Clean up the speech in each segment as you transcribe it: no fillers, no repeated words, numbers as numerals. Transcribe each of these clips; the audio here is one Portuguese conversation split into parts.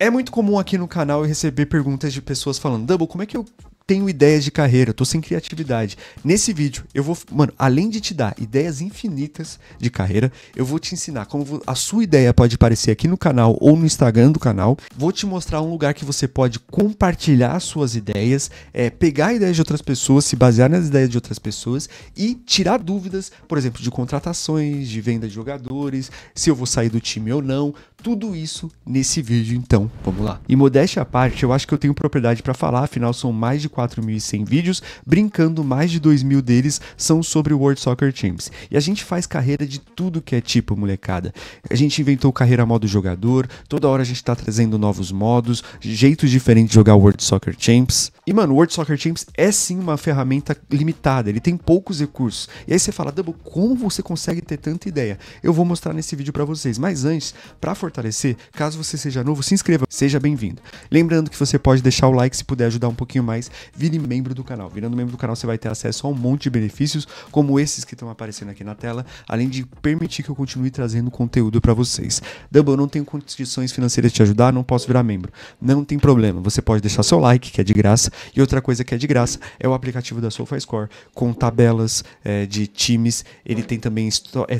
É muito comum aqui no canal eu receber perguntas de pessoas falando: Double, como é que eu tenho ideias de carreira? Eu tô sem criatividade. Nesse vídeo, eu vou, mano, além de te dar ideias infinitas de carreira, eu vou te ensinar como a sua ideia pode aparecer aqui no canal ou no Instagram do canal. Vou te mostrar um lugar que você pode compartilhar suas ideias, pegar ideias de outras pessoas, se basear nas ideias de outras pessoas e tirar dúvidas, por exemplo, de contratações, de venda de jogadores, se eu vou sair do time ou não. Tudo isso nesse vídeo, então, vamos lá. E modéstia à parte, eu acho que eu tenho propriedade para falar, afinal são mais de 4.100 vídeos, brincando, mais de 2.000 deles são sobre o World Soccer Champs. E a gente faz carreira de tudo que é tipo, molecada. A gente inventou carreira modo jogador, toda hora a gente tá trazendo novos modos, jeitos diferentes de jogar o World Soccer Champs. E, mano, o World Soccer Champs é sim uma ferramenta limitada, ele tem poucos recursos. E aí você fala: Double, como você consegue ter tanta ideia? Eu vou mostrar nesse vídeo pra vocês, mas antes, pra fortalecer, caso você seja novo, se inscreva, seja bem-vindo. Lembrando que você pode deixar o like se puder ajudar um pouquinho mais, vire membro do canal. Virando membro do canal você vai ter acesso a um monte de benefícios, como esses que estão aparecendo aqui na tela, além de permitir que eu continue trazendo conteúdo pra vocês. Double, eu não tenho condições financeiras de te ajudar, não posso virar membro. Não tem problema, você pode deixar seu like, que é de graça, e outra coisa que é de graça é o aplicativo da SofaScore, com tabelas de times, ele tem também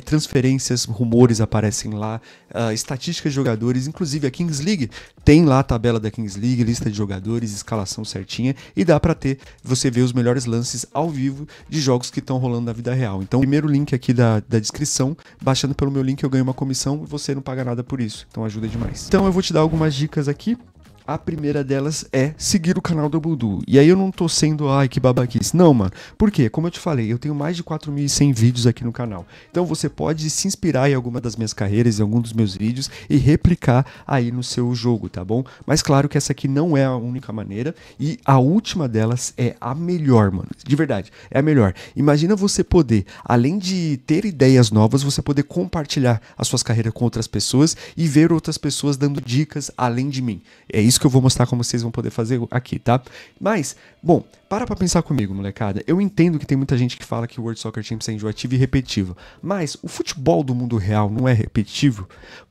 transferências, rumores aparecem lá, estatísticas de jogadores, inclusive a Kings League tem lá a tabela da Kings League, lista de jogadores, escalação certinha, e dá pra você ver os melhores lances ao vivo de jogos que estão rolando na vida real. Então, o primeiro link aqui da descrição, baixando pelo meu link eu ganho uma comissão e você não paga nada por isso, então ajuda demais. Então eu vou te dar algumas dicas aqui. A primeira delas é seguir o canal do Budu. E aí eu não tô sendo, ai, que babaquice. Não, mano. Por quê? Como eu te falei, eu tenho mais de 4.100 vídeos aqui no canal. Então você pode se inspirar em alguma das minhas carreiras, em algum dos meus vídeos e replicar aí no seu jogo, tá bom? Mas claro que essa aqui não é a única maneira e a última delas é a melhor, mano. De verdade, é a melhor. Imagina você poder, além de ter ideias novas, você poder compartilhar as suas carreiras com outras pessoas e ver outras pessoas dando dicas além de mim. É isso que eu vou mostrar como vocês vão poder fazer aqui, tá? Mas, bom, para pra pensar comigo, molecada. Eu entendo que tem muita gente que fala que o World Soccer Champs é enjoativo e repetitivo, mas o futebol do mundo real não é repetitivo?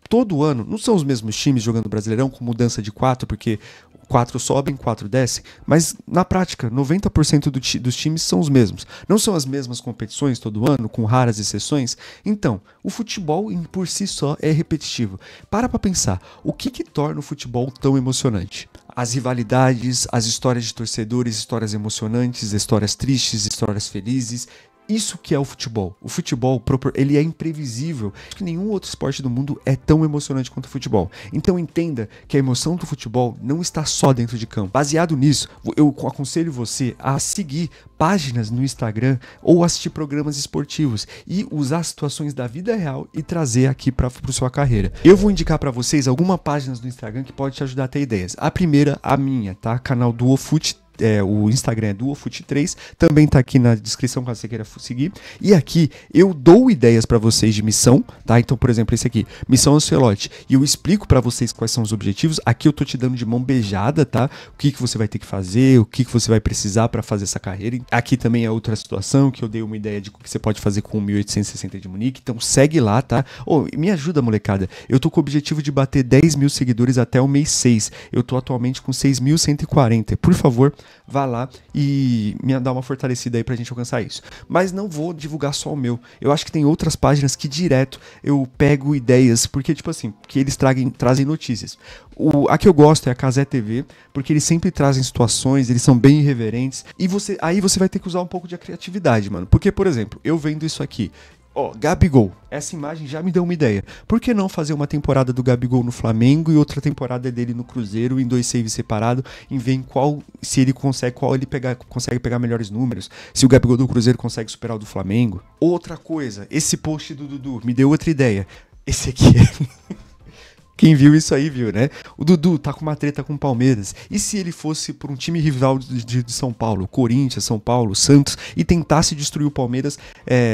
Todo ano, não são os mesmos times jogando Brasileirão com mudança de 4, porque 4 sobem, 4 descem, mas na prática, 90% dos times são os mesmos. Não são as mesmas competições todo ano, com raras exceções? Então, o futebol por si só é repetitivo. Para pensar, o que torna o futebol tão emocionante? As rivalidades, as histórias de torcedores, histórias emocionantes, histórias tristes, histórias felizes. Isso que é o futebol. O futebol, ele é imprevisível. Acho que nenhum outro esporte do mundo é tão emocionante quanto o futebol. Então entenda que a emoção do futebol não está só dentro de campo. Baseado nisso, eu aconselho você a seguir páginas no Instagram ou assistir programas esportivos e usar situações da vida real e trazer aqui para sua carreira. Eu vou indicar para vocês algumas páginas do Instagram que podem te ajudar a ter ideias. A primeira, a minha, tá? Canal DuoFoot. O Instagram é DuoFoot3, também tá aqui na descrição caso você queira seguir. E aqui eu dou ideias para vocês de missão, tá? Então, por exemplo, esse aqui, Missão Ancelotti, e eu explico para vocês quais são os objetivos. Aqui eu tô te dando de mão beijada, tá? O que você vai ter que fazer, o que você vai precisar para fazer essa carreira. Aqui também é outra situação que eu dei uma ideia de o que você pode fazer com o 1860 de Munique, então segue lá, tá? Me ajuda, molecada. Eu tô com o objetivo de bater 10.000 seguidores até o mês 6. Eu tô atualmente com 6.140. Por favor, vá lá e me dá uma fortalecida aí pra gente alcançar isso. Mas não vou divulgar só o meu. Eu acho que tem outras páginas que direto eu pego ideias, porque tipo assim, que eles trazem notícias. A que eu gosto é a Cazé TV, porque eles sempre trazem situações, eles são bem irreverentes, e aí você vai ter que usar um pouco de criatividade, mano. Porque, por exemplo, eu vendo isso aqui, Gabigol, essa imagem já me deu uma ideia. Por que não fazer uma temporada do Gabigol no Flamengo e outra temporada dele no Cruzeiro em 2 saves separados, em ver se ele consegue, consegue pegar melhores números, se o Gabigol do Cruzeiro consegue superar o do Flamengo. Outra coisa, esse post do Dudu me deu outra ideia. Esse aqui Quem viu isso aí viu, né? O Dudu tá com uma treta com o Palmeiras. E se ele fosse por um time rival de São Paulo, Corinthians, São Paulo, Santos, e tentasse destruir o Palmeiras,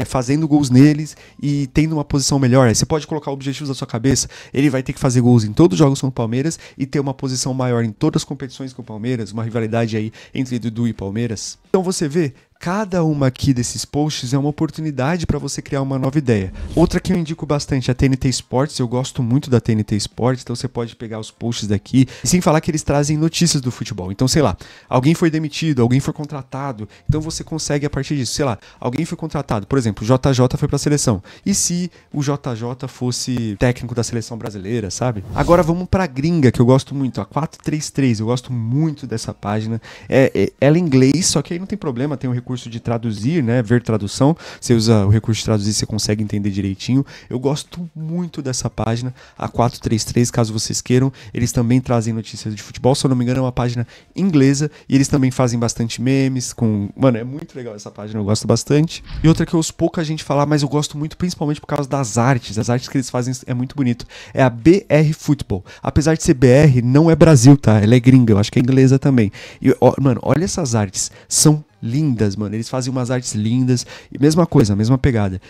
fazendo gols neles e tendo uma posição melhor? Aí você pode colocar objetivos na sua cabeça. Ele vai ter que fazer gols em todos os jogos com o Palmeiras e ter uma posição maior em todas as competições com o Palmeiras, uma rivalidade aí entre Dudu e Palmeiras. Então você vê, Cada uma aqui desses posts é uma oportunidade para você criar uma nova ideia. Outra que eu indico bastante é a TNT Sports, eu gosto muito da TNT Sports, então você pode pegar os posts daqui, e sem falar que eles trazem notícias do futebol. Então, sei lá, alguém foi demitido, alguém foi contratado, então você consegue a partir disso, sei lá, alguém foi contratado, por exemplo, o JJ foi para a seleção. E se o JJ fosse técnico da seleção brasileira, sabe? Agora vamos para a gringa, que eu gosto muito, a 433, eu gosto muito dessa página. Ela é em inglês, só que aí não tem problema, tem um recurso de traduzir, né, ver tradução, você usa o recurso de traduzir, você consegue entender direitinho. Eu gosto muito dessa página, a 433, caso vocês queiram. Eles também trazem notícias de futebol, se eu não me engano é uma página inglesa, e eles também fazem bastante memes com... Mano, é muito legal essa página, eu gosto bastante. E outra que eu ouço pouca gente falar, mas eu gosto muito principalmente por causa das artes, as artes que eles fazem é muito bonito, é a BR Football. Apesar de ser BR, não é Brasil, tá? Ela é gringa, eu acho que é inglesa também. E, mano, olha essas artes, são lindas, mano, eles fazem umas artes lindas, e mesma coisa, mesma pegada.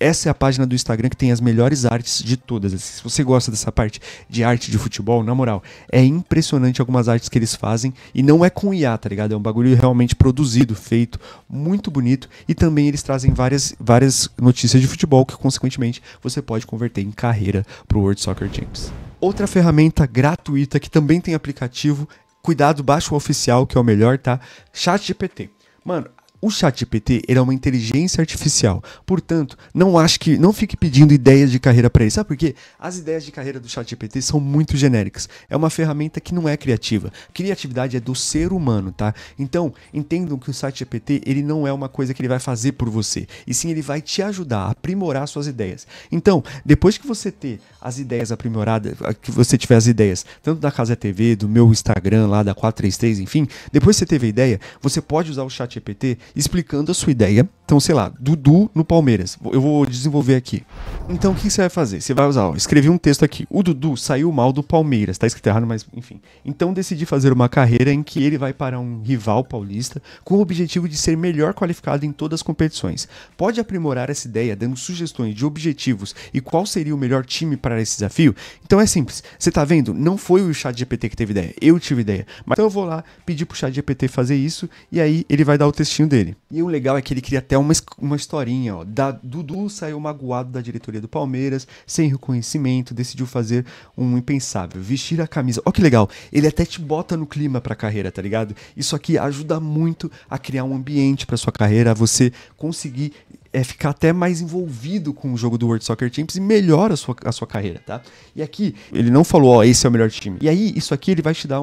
Essa é a página do Instagram que tem as melhores artes de todas. Se você gosta dessa parte de arte de futebol, na moral, é impressionante algumas artes que eles fazem, e não é com IA, tá ligado? É um bagulho realmente produzido, feito, muito bonito, e também eles trazem várias notícias de futebol que, consequentemente, você pode converter em carreira pro World Soccer Champs. Outra ferramenta gratuita que também tem aplicativo, cuidado, baixa o oficial, que é o melhor, tá? ChatGPT. Mano, o ChatGPT, ele é uma inteligência artificial. Portanto, não fique pedindo ideias de carreira para ele. Sabe por quê? As ideias de carreira do ChatGPT são muito genéricas. É uma ferramenta que não é criativa. Criatividade é do ser humano, tá? Então, entendam que o ChatGPT, ele não é uma coisa que ele vai fazer por você. E sim, ele vai te ajudar a aprimorar suas ideias. Então, depois que você ter as ideias aprimoradas, que você tiver as ideias, tanto da Casa TV, do meu Instagram lá, da 433, enfim, depois que você teve a ideia, você pode usar o ChatGPT explicando a sua ideia. Então, sei lá, Dudu no Palmeiras. Eu vou desenvolver aqui. Então, o que você vai fazer? Você vai usar, escrevi um texto aqui. O Dudu saiu mal do Palmeiras. Tá escrito errado, mas enfim. Então, decidi fazer uma carreira em que ele vai para um rival paulista com o objetivo de ser melhor qualificado em todas as competições. Pode aprimorar essa ideia dando sugestões de objetivos e qual seria o melhor time para esse desafio? Então, é simples. Você tá vendo? Não foi o ChatGPT que teve ideia. Eu tive ideia. Mas então eu vou lá pedir pro ChatGPT fazer isso e aí ele vai dar o textinho dele. E o legal é que ele cria até uma historinha, ó. Dudu saiu magoado da diretoria do Palmeiras, sem reconhecimento, decidiu fazer um impensável, vestir a camisa. Ó que legal, ele até te bota no clima pra carreira, tá ligado? Isso aqui ajuda muito a criar um ambiente pra sua carreira, a você conseguir ficar até mais envolvido com o jogo do World Soccer Champs e melhora a sua carreira, tá? E aqui, ele não falou, ó, esse é o melhor time. E aí, isso aqui ele vai te dar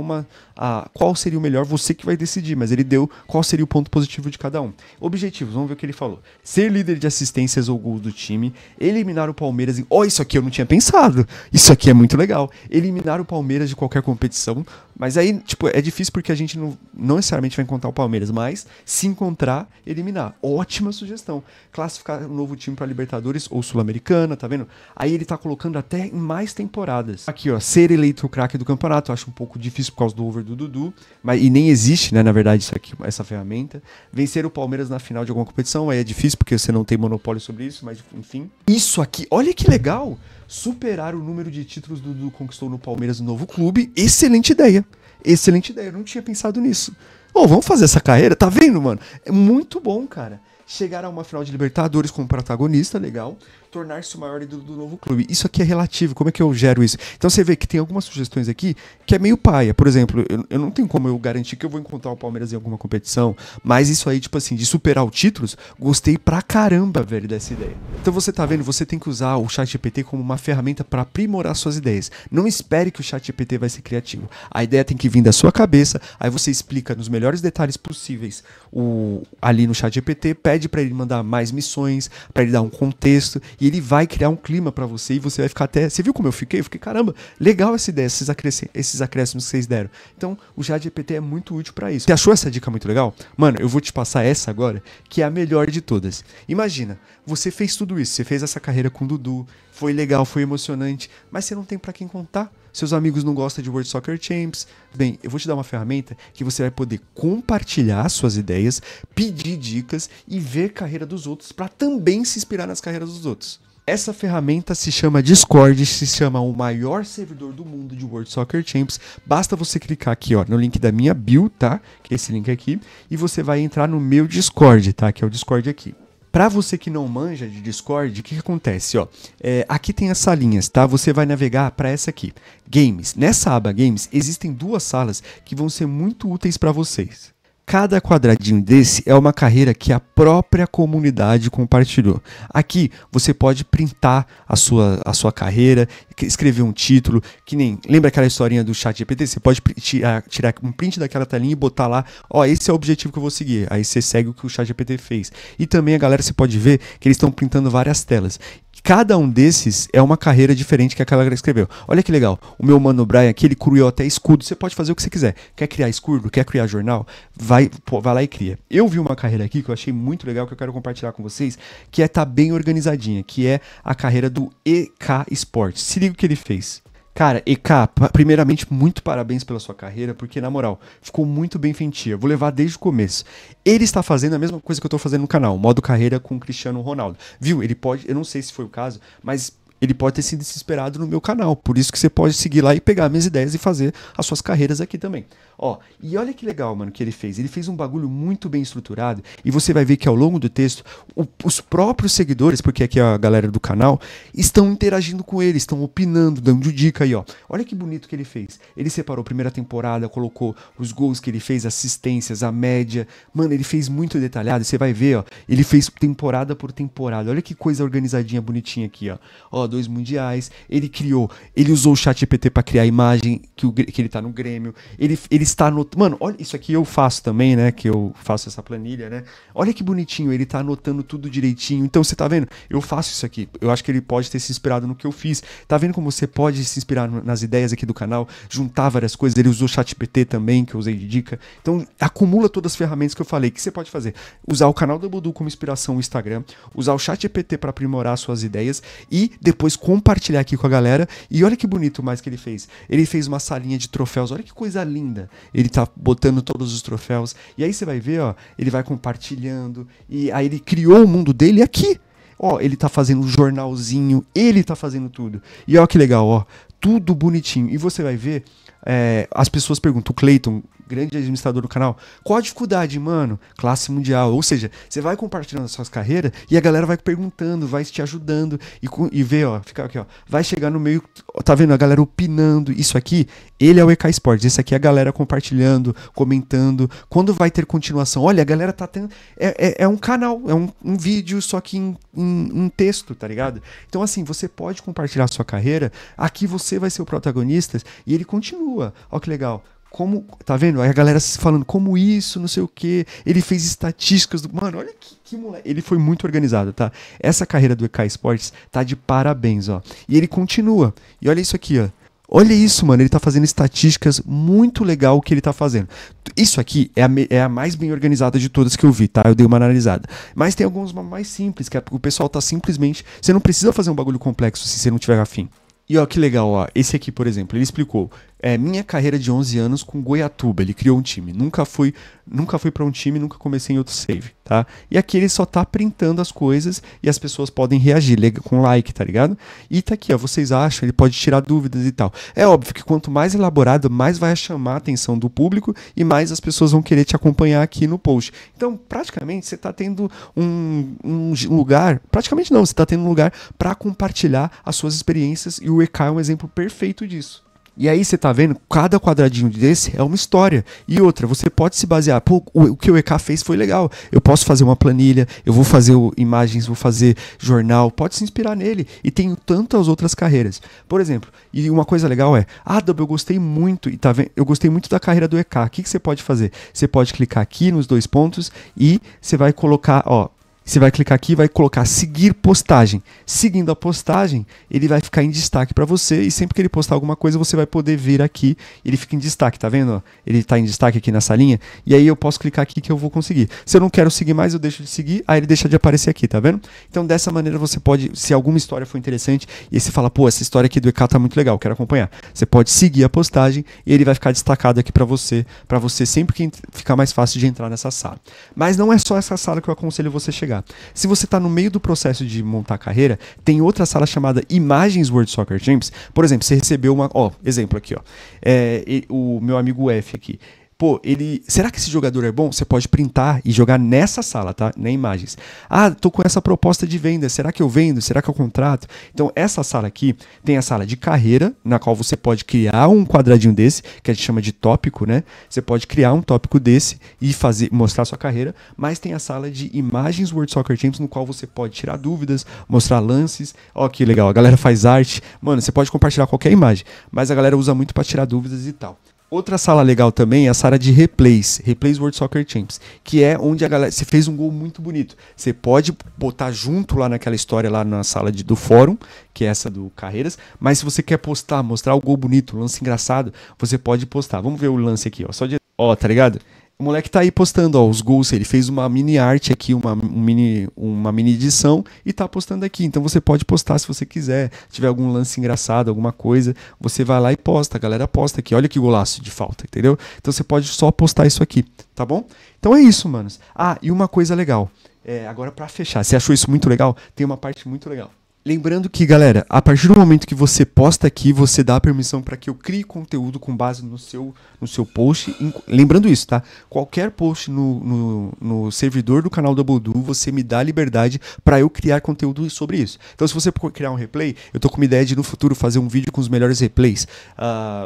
qual seria o melhor, você que vai decidir, mas ele deu qual seria o ponto positivo de cada um. Objetivos, vamos ver o que ele falou. Ser líder de assistências ou gols do time, eliminar o Palmeiras isso aqui eu não tinha pensado, isso aqui é muito legal. Eliminar o Palmeiras de qualquer competição, mas aí, tipo, é difícil porque a gente não necessariamente vai encontrar o Palmeiras, mas se encontrar, eliminar. Ótima sugestão. Classificar um novo time para Libertadores ou Sul-Americana, tá vendo? Aí ele tá colocando até em mais temporadas. Aqui, ó, ser eleito o craque do campeonato, eu acho um pouco difícil por causa do over do Dudu, e nem existe, né, na verdade, isso aqui, essa ferramenta. Vencer o Palmeiras na final de alguma competição, aí é difícil porque você não tem monopólio sobre isso, mas enfim. Isso aqui, olha que legal! Superar o número de títulos do Dudu conquistou no Palmeiras no novo clube, excelente ideia. Excelente ideia, eu não tinha pensado nisso. Vamos fazer essa carreira, tá vendo, mano? É muito bom, cara. Chegar a uma final de Libertadores como protagonista, legal. Tornar-se o maior ídolo do novo clube. Isso aqui é relativo, como é que eu gero isso? Então você vê que tem algumas sugestões aqui que é meio paia. Por exemplo, eu não tenho como eu garantir que eu vou encontrar o Palmeiras em alguma competição, mas isso aí, tipo assim, de superar os títulos, gostei pra caramba, velho, dessa ideia. Então você tá vendo, você tem que usar o ChatGPT como uma ferramenta pra aprimorar suas ideias. Não espere que o ChatGPT vai ser criativo. A ideia tem que vir da sua cabeça, aí você explica nos melhores detalhes possíveis ali no ChatGPT, pede pra ele mandar mais missões, pra ele dar um contexto, e ele vai criar um clima pra você e você vai ficar até... Você viu como eu fiquei? Eu fiquei, caramba, legal essa ideia, esses acréscimos que vocês deram. Então, o ChatGPT é muito útil pra isso. Você achou essa dica muito legal? Mano, eu vou te passar essa agora, que é a melhor de todas. Imagina, você fez tudo isso, você fez essa carreira com o Dudu, foi legal, foi emocionante, mas você não tem pra quem contar. Seus amigos não gostam de World Soccer Champs. Bem, eu vou te dar uma ferramenta que você vai poder compartilhar suas ideias, pedir dicas e ver a carreira dos outros para também se inspirar nas carreiras dos outros. Essa ferramenta se chama Discord, se chama o maior servidor do mundo de World Soccer Champs. Basta você clicar aqui, ó, no link da minha bio, tá? Que é esse link aqui, e você vai entrar no meu Discord, tá? Que é o Discord aqui. Para você que não manja de Discord, o que acontece? Ó, aqui tem as salinhas, tá? Você vai navegar para essa aqui, Games. Nessa aba Games, existem duas salas que vão ser muito úteis para vocês. Cada quadradinho desse é uma carreira que a própria comunidade compartilhou. Aqui você pode printar a sua carreira, escrever um título, que nem... Lembra aquela historinha do ChatGPT? Você pode tirar um print daquela telinha e botar lá, ó, esse é o objetivo que eu vou seguir. Aí você segue o que o ChatGPT fez. E também a galera, você pode ver que eles estão printando várias telas. Cada um desses é uma carreira diferente que aquela galera escreveu. Olha que legal. O meu mano Brian aqui, ele criou até escudo. Você pode fazer o que você quiser. Quer criar escudo? Quer criar jornal? Vai lá e cria. Eu vi uma carreira aqui que eu achei muito legal, que eu quero compartilhar com vocês, que tá bem organizadinha, que é a carreira do EK Sports. Se liga o que ele fez. Cara, EK, primeiramente, muito parabéns pela sua carreira, porque, na moral, ficou muito bem feitinha. Vou levar desde o começo. Ele está fazendo a mesma coisa que eu estou fazendo no canal, modo carreira com o Cristiano Ronaldo. Viu? Ele pode, eu não sei se foi o caso, mas ele pode ter sido desesperado no meu canal. Por isso que você pode seguir lá e pegar minhas ideias e fazer as suas carreiras aqui também. Ó, e olha que legal, mano, que ele fez. Ele fez um bagulho muito bem estruturado e você vai ver que ao longo do texto, os próprios seguidores, porque aqui é a galera do canal, estão interagindo com ele, estão opinando, dando dica aí, ó. Olha que bonito que ele fez. Ele separou a primeira temporada, colocou os gols que ele fez, assistências, a média. Mano, ele fez muito detalhado. Você vai ver, ó, ele fez temporada por temporada. Olha que coisa organizadinha, bonitinha aqui, ó. Ó, 2 mundiais. Ele usou o ChatGPT pra criar a imagem que ele tá no Grêmio. Ele está anotando. Mano, olha, isso aqui eu faço também, né? Que eu faço essa planilha, né? Olha que bonitinho, ele tá anotando tudo direitinho. Então, você tá vendo? Eu faço isso aqui. Eu acho que ele pode ter se inspirado no que eu fiz. Tá vendo como você pode se inspirar nas ideias aqui do canal? Juntar várias coisas. Ele usou o ChatGPT também, que eu usei de dica. Então, acumula todas as ferramentas que eu falei. O que você pode fazer? Usar o canal do Budu como inspiração no Instagram. Usar o ChatGPT para aprimorar suas ideias. E depois compartilhar aqui com a galera. E olha que bonito mais que ele fez. Ele fez uma salinha de troféus. Olha que coisa linda. Ele tá botando todos os troféus. E aí você vai ver, ó, ele vai compartilhando. E aí ele criou o mundo dele aqui. Ó, ele tá fazendo um jornalzinho. Ele tá fazendo tudo. E ó que legal, ó. Tudo bonitinho. E você vai ver, as pessoas perguntam, o Clayton, grande administrador do canal, qual a dificuldade, mano? Classe mundial. Ou seja, você vai compartilhando as suas carreiras e a galera vai perguntando, vai te ajudando e vê, ó, fica aqui, ó, vai chegar no meio, tá vendo a galera opinando. Isso aqui, ele é o EK Sports, esse aqui é a galera compartilhando, comentando. Quando vai ter continuação? Olha, a galera tá tendo, é um canal, é um vídeo, só que em texto, tá ligado? Então assim, você pode compartilhar a sua carreira, aqui você vai ser o protagonista e ele continua. Ó que legal. Como, tá vendo? Aí a galera falando como isso, não sei o que. Ele fez estatísticas do... Mano, olha que moleque. Ele foi muito organizado, tá? Essa carreira do EK Sports tá de parabéns, ó. E ele continua. E olha isso aqui, ó. Olha isso, mano. Ele tá fazendo estatísticas muito legal o que ele tá fazendo. Isso aqui é a mais bem organizada de todas que eu vi, tá? Eu dei uma analisada. Mas tem alguns mais simples, que o pessoal tá simplesmente... Você não precisa fazer um bagulho complexo se você não tiver afim. E ó, que legal, ó. Esse aqui, por exemplo, ele explicou. Minha carreira de 11 anos com Goiatuba. Ele criou um time. Nunca fui pra um time, nunca comecei em outro save, tá? E aqui ele só tá printando as coisas e as pessoas podem reagir com like, tá ligado? E tá aqui, ó. Vocês acham? Ele pode tirar dúvidas e tal. É óbvio que quanto mais elaborado, mais vai chamar a atenção do público e mais as pessoas vão querer te acompanhar aqui no post. Então, praticamente, você tá tendo um lugar... Praticamente não, você tá tendo um lugar pra compartilhar as suas experiências e o EK é um exemplo perfeito disso. E aí você tá vendo, cada quadradinho desse é uma história. E outra, você pode se basear, pô, o que o EK fez foi legal. Eu posso fazer uma planilha, eu vou fazer imagens, vou fazer jornal, pode se inspirar nele. E tenho tantas outras carreiras. Por exemplo, e uma coisa legal é, eu gostei muito, e tá vendo, eu gostei muito da carreira do EK. O que você pode fazer? Você pode clicar aqui nos 2 pontos e você vai colocar, ó, você vai clicar aqui e vai colocar seguir postagem. Seguindo a postagem, ele vai ficar em destaque para você e sempre que ele postar alguma coisa, você vai poder vir aqui. Ele fica em destaque, tá vendo? Ele tá em destaque aqui nessa linha. E aí eu posso clicar aqui que eu vou conseguir. Se eu não quero seguir mais, eu deixo de seguir. Aí ele deixa de aparecer aqui, tá vendo? Então dessa maneira você pode, se alguma história for interessante, e aí você fala, pô, essa história aqui do EK tá muito legal, quero acompanhar. Você pode seguir a postagem e ele vai ficar destacado aqui para você sempre que ficar mais fácil de entrar nessa sala. Mas não é só essa sala que eu aconselho você chegar. chegar. Se você está no meio do processo de montar a carreira, tem outra sala chamada Imagens World Soccer Champs. Por exemplo, você recebeu uma... Ó, exemplo aqui, ó. O meu amigo F aqui. Pô, será que esse jogador é bom? Você pode printar e jogar nessa sala, tá? Na imagens. Ah, tô com essa proposta de venda. Será que eu vendo? Será que eu contrato? Então, essa sala aqui tem a sala de carreira, na qual você pode criar um quadradinho desse, que a gente chama de tópico, né? Você pode criar um tópico desse e mostrar sua carreira, mas tem a sala de imagens World Soccer Champs, no qual você pode tirar dúvidas, mostrar lances. Ó, que legal, a galera faz arte. Mano, você pode compartilhar qualquer imagem, mas a galera usa muito para tirar dúvidas e tal. Outra sala legal também é a sala de replays World Soccer Champs, que é onde a galera, você fez um gol muito bonito. Você pode botar junto lá naquela história, lá na sala do fórum, que é essa do Carreiras, mas se você quer postar, mostrar o gol bonito, o lance engraçado, você pode postar. Vamos ver o lance aqui, ó, tá ligado? O moleque tá aí postando, ó, os gols, ele fez uma mini arte aqui, uma mini edição e tá postando aqui. Então você pode postar se você quiser, se tiver algum lance engraçado, alguma coisa, você vai lá e posta, a galera posta aqui. Olha que golaço de falta, entendeu? Então você pode só postar isso aqui, tá bom? Então é isso, manos. Ah, e uma coisa legal, agora pra fechar, você achou isso muito legal? Tem uma parte muito legal. Lembrando que, galera, a partir do momento que você posta aqui, você dá a permissão para que eu crie conteúdo com base no seu post. Lembrando isso, tá? Qualquer post no servidor do canal Doubledo, você me dá a liberdade para eu criar conteúdo sobre isso. Então, se você criar um replay, eu tô com uma ideia de no futuro fazer um vídeo com os melhores replays.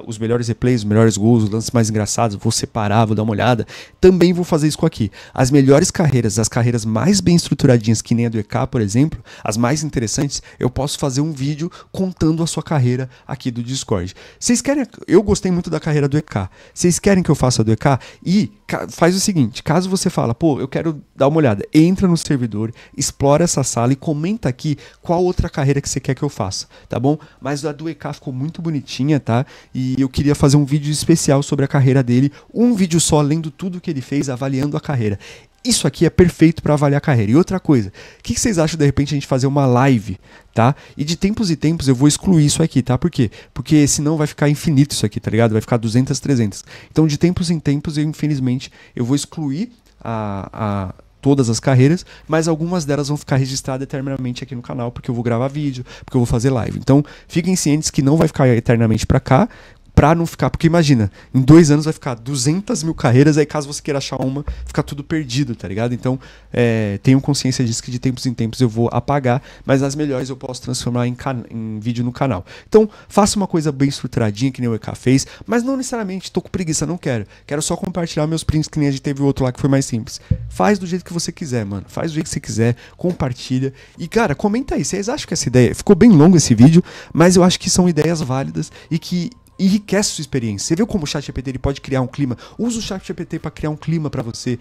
Os melhores gols, os lances mais engraçados, vou separar, vou dar uma olhada. Também vou fazer isso aqui. As melhores carreiras, as carreiras mais bem estruturadinhas, que nem a do EK, por exemplo, as mais interessantes, eu posso fazer um vídeo contando a sua carreira aqui do Discord. Vocês querem... Eu gostei muito da carreira do EK. Vocês querem que eu faça a do EK? E faz o seguinte, caso você fala, pô, eu quero dar uma olhada, entra no servidor, explora essa sala e comenta aqui qual outra carreira que você quer que eu faça, tá bom? Mas a do EK ficou muito bonitinha, tá? E eu queria fazer um vídeo especial sobre a carreira dele, um vídeo só lendo tudo que ele fez, avaliando a carreira. Isso aqui é perfeito para avaliar a carreira. E outra coisa, o que vocês acham de repente a gente fazer uma live, tá? E de tempos em tempos eu vou excluir isso aqui, tá? Por quê? Porque senão vai ficar infinito isso aqui, tá ligado? Vai ficar 200, 300. Então de tempos em tempos, infelizmente, eu vou excluir todas as carreiras, mas algumas delas vão ficar registradas eternamente aqui no canal, porque eu vou gravar vídeo, porque eu vou fazer live. Então fiquem cientes que não vai ficar eternamente para cá, pra não ficar, porque imagina, em 2 anos vai ficar 200 mil carreiras, aí caso você queira achar uma, fica tudo perdido, tá ligado? Então, tenham consciência disso, que de tempos em tempos eu vou apagar, mas as melhores eu posso transformar em vídeo no canal. Então, faça uma coisa bem estruturadinha, que nem o EK fez, mas não necessariamente, tô com preguiça, não quero. Quero só compartilhar meus prints, que nem a gente teve o outro lá, que foi mais simples. Faz do jeito que você quiser, mano. Faz do jeito que você quiser, compartilha. E, cara, comenta aí, vocês acham que essa ideia... Ficou bem longo esse vídeo, mas eu acho que são ideias válidas e que enriquece sua experiência. Você viu como o ChatGPT ele pode criar um clima? Usa o ChatGPT para criar um clima para você.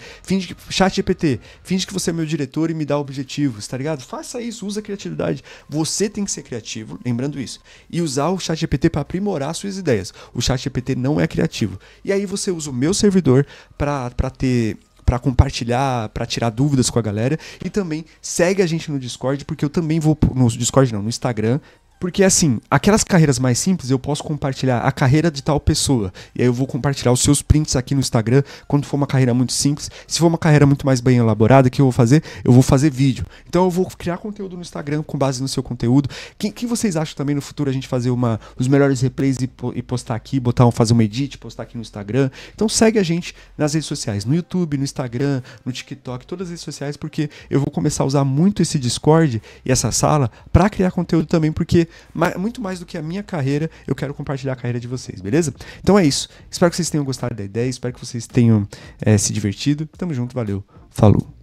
ChatGPT, finge que você é meu diretor e me dá objetivos, tá ligado? Faça isso, usa a criatividade. Você tem que ser criativo, lembrando isso. E usar o ChatGPT para aprimorar suas ideias. O ChatGPT não é criativo. E aí você usa o meu servidor para compartilhar, para tirar dúvidas com a galera. E também segue a gente no Discord, porque eu também vou... No Discord não, no Instagram. Porque assim, aquelas carreiras mais simples eu posso compartilhar a carreira de tal pessoa. E aí eu vou compartilhar os seus prints aqui no Instagram quando for uma carreira muito simples. Se for uma carreira muito mais bem elaborada, o que eu vou fazer? Eu vou fazer vídeo. Então eu vou criar conteúdo no Instagram com base no seu conteúdo. Que vocês acham também no futuro a gente fazer os melhores replays e postar aqui, fazer uma edit, postar aqui no Instagram? Então segue a gente nas redes sociais, no YouTube, no Instagram, no TikTok, todas as redes sociais, porque eu vou começar a usar muito esse Discord e essa sala para criar conteúdo também, porque muito mais do que a minha carreira, eu quero compartilhar a carreira de vocês, beleza? Então é isso. Espero que vocês tenham gostado da ideia, espero que vocês tenham se divertido. Tamo junto, valeu, falou.